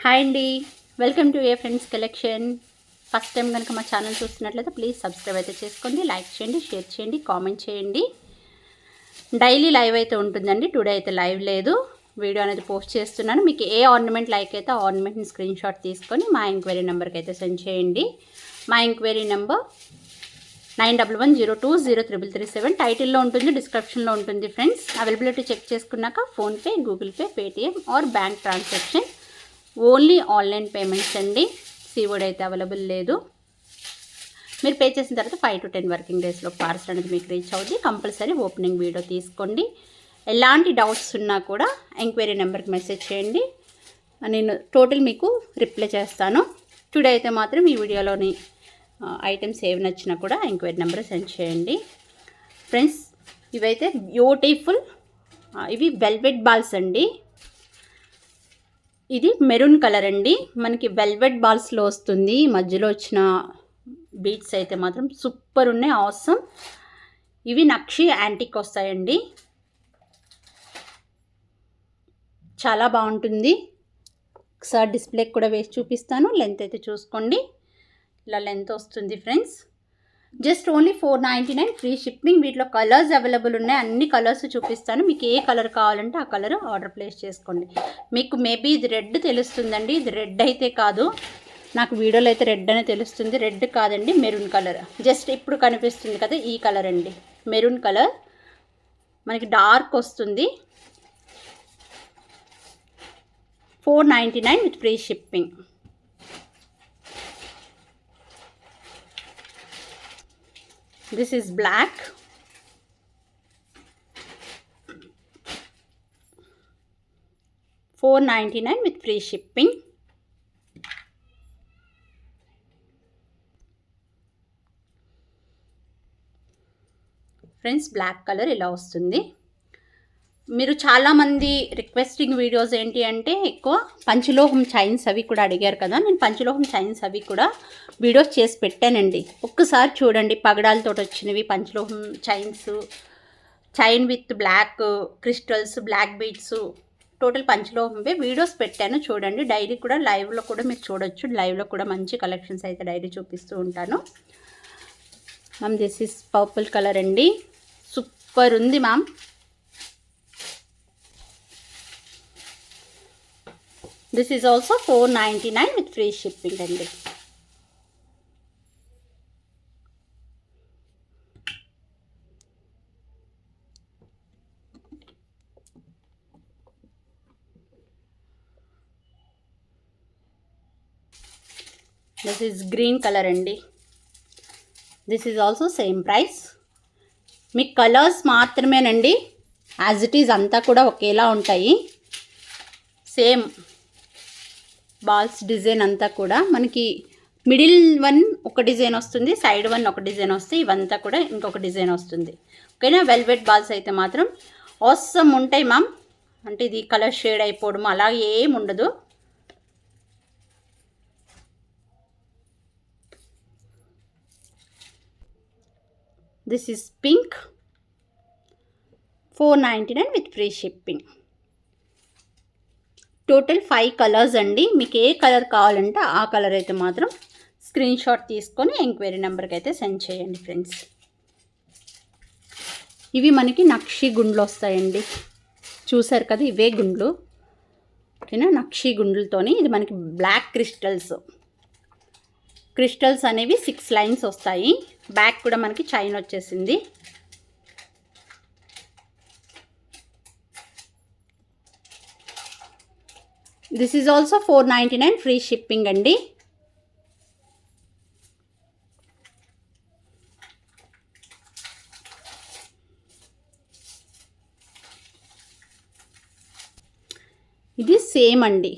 Hi అండి, welcome to A friends collection. First time కనుక మా ఛానల్ చూస్తున్నట్లయితే ప్లీజ్ సబ్స్క్రైబ్ అయితే చేసుకోండి, లైక్ చేయండి, షేర్ చేయండి, కామెంట్ చేయండి. డైలీ లైవ్ అయితే ఉంటుందండి. టుడే అయితే లైవ్ లేదు, వీడియో అనేది పోస్ట్ చేస్తున్నాను. మీకు ఏ ఆర్నమెంట్ లైక్ అయితే ఆ ఆర్నమెంట్ని స్క్రీన్ షాట్ తీసుకొని మా ఎంక్వైరీ నెంబర్కి అయితే సెండ్ చేయండి. మా ఎంక్వైరీ నెంబర్ 9110203337. టైటిల్లో ఉంటుంది, డిస్క్రిప్షన్లో ఉంటుంది ఫ్రెండ్స్. అవైలబిలిటీ చెక్ చేసుకున్నాక PhonePe, Google pay, Paytm or bank transaction. Only online payments అండి. సీఓడి అయితే అవైలబుల్ లేదు. మీరు పే చేసిన తర్వాత 5 to 10 వర్కింగ్ డేస్లో పార్సల్ అనేది మీకు రీచ్ అవుతుంది. కంపల్సరీ ఓపెనింగ్ వీడియో తీసుకోండి. ఎలాంటి డౌట్స్ ఉన్నా కూడా ఎంక్వైరీ నెంబర్కి మెసేజ్ చేయండి, నేను టోటల్ మీకు రిప్లై చేస్తాను. టుడే అయితే మాత్రం ఈ వీడియోలోని ఐటమ్స్ ఏవి నచ్చినా కూడా ఎంక్వైరీ నెంబర్ సెండ్ చేయండి ఫ్రెండ్స్. ఇవైతే బ్యూటిఫుల్, ఇవి వెల్వెట్ బాల్స్ అండి. ఇది మెరూన్ కలర్ అండి, మనకి వెల్వెట్ బాల్స్లో వస్తుంది. మధ్యలో వచ్చిన బీట్స్ అయితే మాత్రం సూపర్ ఉన్నాయి, ఆసమ్. ఇవి నక్షి యాంటిక్ వస్తాయండి, చాలా బాగుంటుంది. ఒకసారి డిస్ప్లేకి కూడా వేసి చూపిస్తాను. లెంత్ అయితే చూసుకోండి, ఇలా లెంత్ వస్తుంది friends. Just only 499 free shipping. వీటిలో కలర్స్ అవైలబుల్ ఉన్నాయి, అన్ని కలర్స్ చూపిస్తాను. మీకు ఏ కలర్ కావాలంటే ఆ కలర్ ఆర్డర్ ప్లేస్ చేసుకోండి. మీకు మేబీ ఇది రెడ్ తెలుస్తుందండి, ఇది రెడ్ అయితే కాదు, నాకు వీడియోలో అయితే రెడ్ అనే తెలుస్తుంది. రెడ్ కాదండి, మెరూన్ కలర్. జస్ట్ ఇప్పుడు కనిపిస్తుంది కదా, ఈ కలర్ అండి, మెరూన్ కలర్. మనకి డార్క్ వస్తుంది. 499 with free shipping. This is black. $499 with free shipping. Friends, black colour ఇలా వస్తుంది. మీరు చాలామంది రిక్వెస్టింగ్ వీడియోస్ ఏంటి అంటే ఎక్కువ పంచలోహం చైన్స్ అవి కూడా అడిగారు కదా. నేను పంచలోహం చైన్స్ అవి కూడా వీడియోస్ చేసి పెట్టానండి, ఒక్కసారి చూడండి. పగడాలతో వచ్చినవి పంచలోహం chains, chain with black crystals, black beads, total పంచలోహంవే వీడియోస్ పెట్టాను, చూడండి. డైలీ కూడా లైవ్లో కూడా మీరు చూడొచ్చు. లైవ్లో కూడా మంచి కలెక్షన్స్ అయితే డైలీ చూపిస్తూ ఉంటాను. Ma'am this is purple colour అండి, సూపర్ ఉంది ma'am. This is also $499 with free shipping అండి. This is green color అండి. This is also same price. మీ కలర్స్ మాత్రమేనండి, యాజ్ ఇట్ ఈజ్ అంతా కూడా ఒకేలా ఉంటాయి. సేమ్ బాల్స్ డిజైన్ అంతా కూడా మనకి మిడిల్ వన్ ఒక డిజైన్ వస్తుంది, సైడ్ వన్ ఒక డిజైన్ వస్తుంది, ఇవంతా కూడా ఇంకొక డిజైన్ వస్తుంది. ఓకేనా. వెల్వెట్ బాల్స్ అయితే మాత్రం ఆసమ్ ఉంటాయి మ్యామ్. అంటే ఇది కలర్ షేడ్ అయిపోవడం అలా ఏం ఉండదు. This is pink, $499 with free shipping. Total 5 colours అండి. మీకు ఏ కలర్ కావాలంటే ఆ కలర్ అయితే మాత్రం స్క్రీన్ షాట్ తీసుకొని ఎంక్వైరీ నెంబర్కి అయితే సెండ్ చేయండి ఫ్రెండ్స్. ఇవి మనకి నక్షి గుండ్లు వస్తాయండి, చూసారు కదా, ఇవే గుండ్లు. ఓకేనా, నక్షి గుండ్లతోని. ఇది మనకి బ్లాక్ క్రిస్టల్స్ అనేవి 6 లైన్స్ వస్తాయి. బ్యాక్ కూడా మనకి చైన్ వచ్చేసింది. This is also 499 free shipping అండి. ఇది సేమ్ అండి,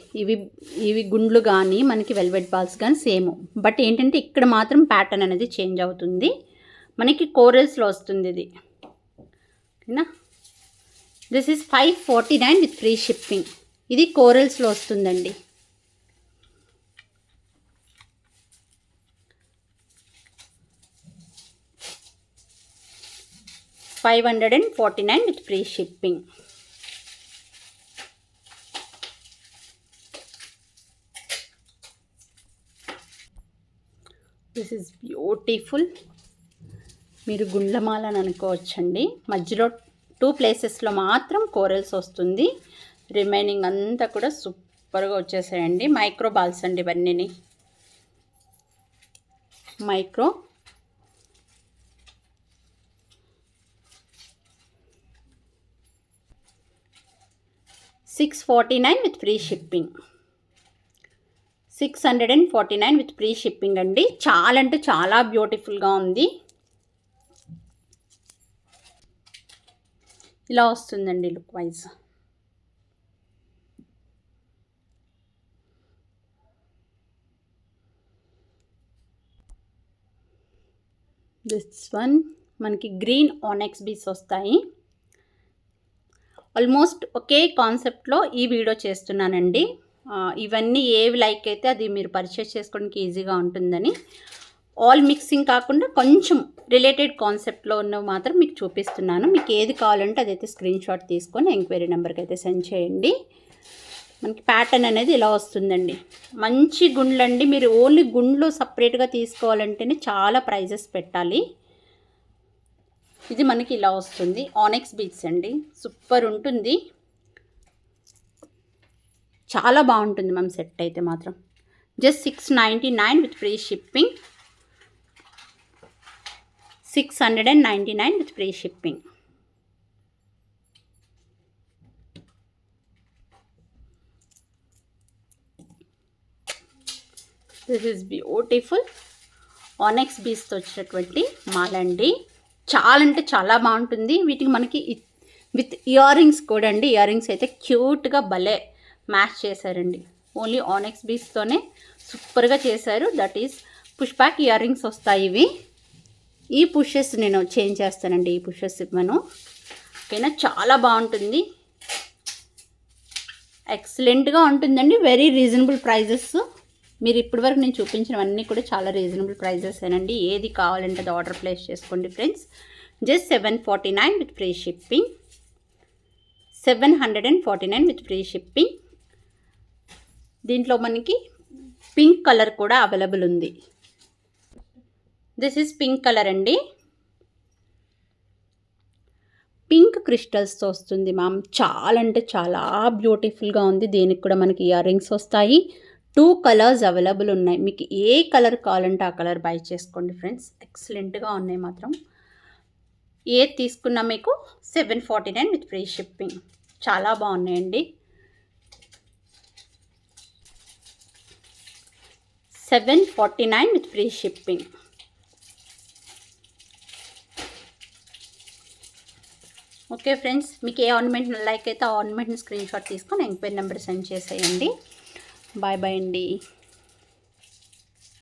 ఇవి గుండ్లు కానీ మనకి వెల్వెట్ బాల్స్ కానీ సేమ్. బట్ ఏంటంటే ఇక్కడ మాత్రం ప్యాటర్న్ అనేది చేంజ్ అవుతుంది. మనకి కోరల్స్లో వస్తుంది ఇది. ఓకేనా. This is 549 with free shipping. ఇది కోరల్స్లో వస్తుందండి. $549 with free shipping. This is beautiful. మీరు గుండ్లమాల అని అనుకోవచ్చండి. మధ్యలో 2 ప్లేసెస్లో మాత్రం కోరల్స్ వస్తుంది. రిమైనింగ్ అంతా కూడా సూపర్గా వచ్చేసాయండి. మైక్రో బాల్స్ అండి ఇవన్నీ. Micro 649 with free shipping. 649 with free shipping అండి. చాలా అంటే చాలా బ్యూటిఫుల్గా ఉంది. ఇలా వస్తుందండి లుక్ వైజ్. దిస్ వన్ మనకి గ్రీన్ ఆనెక్స్ బీస్ వస్తాయి. ఆల్మోస్ట్ ఒకే కాన్సెప్ట్లో ఈ వీడియో చేస్తున్నానండి. ఇవన్నీ ఏవి లైక్ అయితే అది మీరు పర్చేస్ చేసుకోవడానికి ఈజీగా ఉంటుందని. ఆల్ మిక్సింగ్ కాకుండా కొంచెం రిలేటెడ్ కాన్సెప్ట్లో ఉన్నవి మాత్రం మీకు చూపిస్తున్నాను. మీకు ఏది కావాలంటే అదైతే స్క్రీన్ షాట్ తీసుకొని ఎంక్వైరీ నెంబర్కి అయితే సెండ్ చేయండి. మనకి ప్యాటర్న్ అనేది ఇలా వస్తుందండి. మంచి గుండ్లండి. మీరు ఓన్లీ గుండ్లు సపరేట్గా తీసుకోవాలంటేనే చాలా ప్రైజెస్ పెట్టాలి. ఇది మనకి ఇలా వస్తుంది. ఆనెక్స్ బీడ్స్ అండి. సూపర్ ఉంటుంది. చాలా బాగుంటుంది మ్యామ్ సెట్ అయితే మాత్రం. Just 699 with free shipping. 699 with free shipping. This is beautiful. Onyx బీడ్స్తో వచ్చినటువంటి మాలండి. చాలా అంటే చాలా బాగుంటుంది. వీటికి మనకి విత్ ఇయర్ రింగ్స్ కూడా అండి. ఇయర్ రింగ్స్ అయితే క్యూట్గా భలే మ్యాచ్ చేశారండి. ఓన్లీ ఆనెక్స్ బీడ్స్తోనే సూపర్గా చేశారు. That is push back ear rings వస్తాయి ఇవి. ఈ పుషెస్ నేను చేంజ్ చేస్తానండి. ఈ పుషెస్ ఇవ్వను. ఓకేనా, చాలా బాగుంటుంది. ఎక్సలెంట్గా ఉంటుందండి. Very reasonable prices. మీరు ఇప్పటివరకు నేను చూపించినవన్నీ కూడా చాలా రీజనబుల్ ప్రైజెస్ ఏనండి. ఏది కావాలంటే అది ఆర్డర్ ప్లేస్ చేసుకోండి friends. Just 749 with free shipping. 749 with free shipping. దీంట్లో మనకి పింక్ కలర్ కూడా అవైలబుల్ ఉంది. దిస్ ఈజ్ పింక్ కలర్ అండి. పింక్ క్రిస్టల్స్తో వస్తుంది మ్యామ్. చాలా అంటే చాలా బ్యూటిఫుల్గా ఉంది. దీనికి కూడా మనకి ఇయర్ రింగ్స్ వస్తాయి. 2 కలర్స్ అవైలబుల్ ఉన్నాయి. మీకు ఏ కలర్ కావాలంటే ఆ కలర్ బై చేసుకోండి ఫ్రెండ్స్. ఎక్సలెంట్గా ఉన్నాయి మాత్రం. ఏది తీసుకున్నా మీకు 749 విత్ ఫ్రీ షిప్పింగ్. చాలా బాగున్నాయండి. 749 with free shipping. Okay friends, మీకు ఏ ఆర్నమెంట్ లైక్ అయితే ఆ ఆర్నమెంట్ని స్క్రీన్ షాట్ తీసుకొని ఎంక్వైరీ నెంబర్ సెండ్ చేసేయండి. బాయ్ బాయ్ అండి.